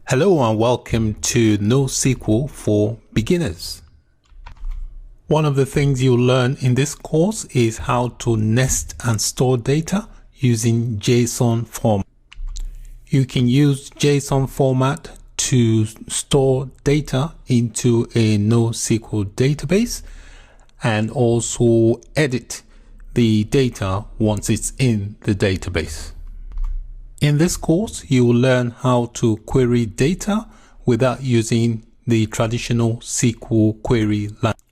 Hello and welcome to NoSQL for Beginners. One of the things you'll learn in this course is how to nest and store data using JSON format. You can use JSON format to store data into a NoSQL database and also edit the data once it's in the database. In this course, you will learn how to query data without using the traditional SQL query language.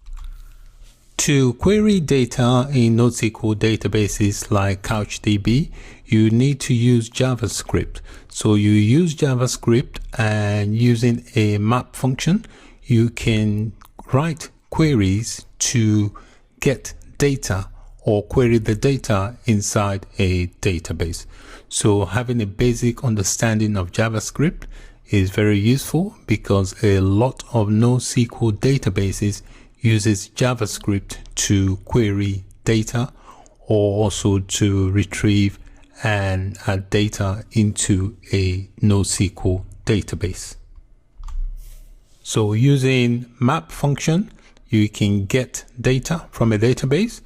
To query data in NoSQL databases like CouchDB, you need to use JavaScript. So you use JavaScript, and using a map function, you can write queries to get data or query the data inside a database. So having a basic understanding of JavaScript is very useful because a lot of NoSQL databases uses JavaScript to query data or also to retrieve and add data into a NoSQL database. So using map function, you can get data from a database,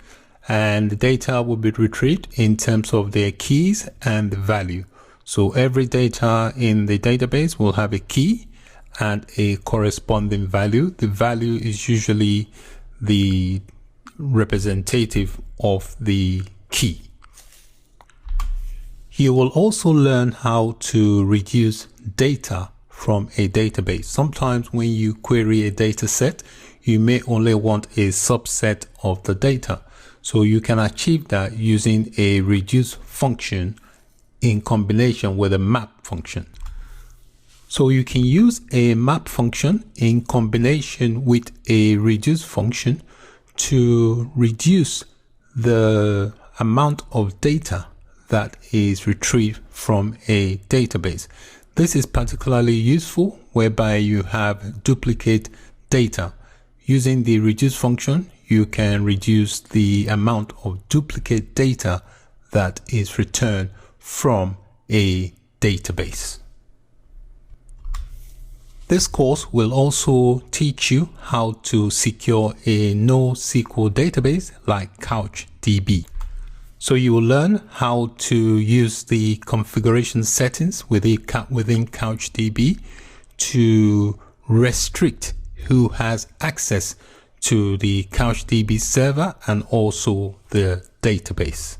and the data will be retrieved in terms of their keys and the value. So every data in the database will have a key and a corresponding value. The value is usually the representative of the key. You will also learn how to reduce data from a database. Sometimes when you query a data set, you may only want a subset of the data. So you can achieve that using a reduce function in combination with a map function. So you can use a map function in combination with a reduce function to reduce the amount of data that is retrieved from a database. This is particularly useful whereby you have duplicate data. Using the reduce function, you can reduce the amount of duplicate data that is returned from a database. This course will also teach you how to secure a NoSQL database like CouchDB. So you will learn how to use the configuration settings within CouchDB to restrict who has access to the CouchDB server and also the database.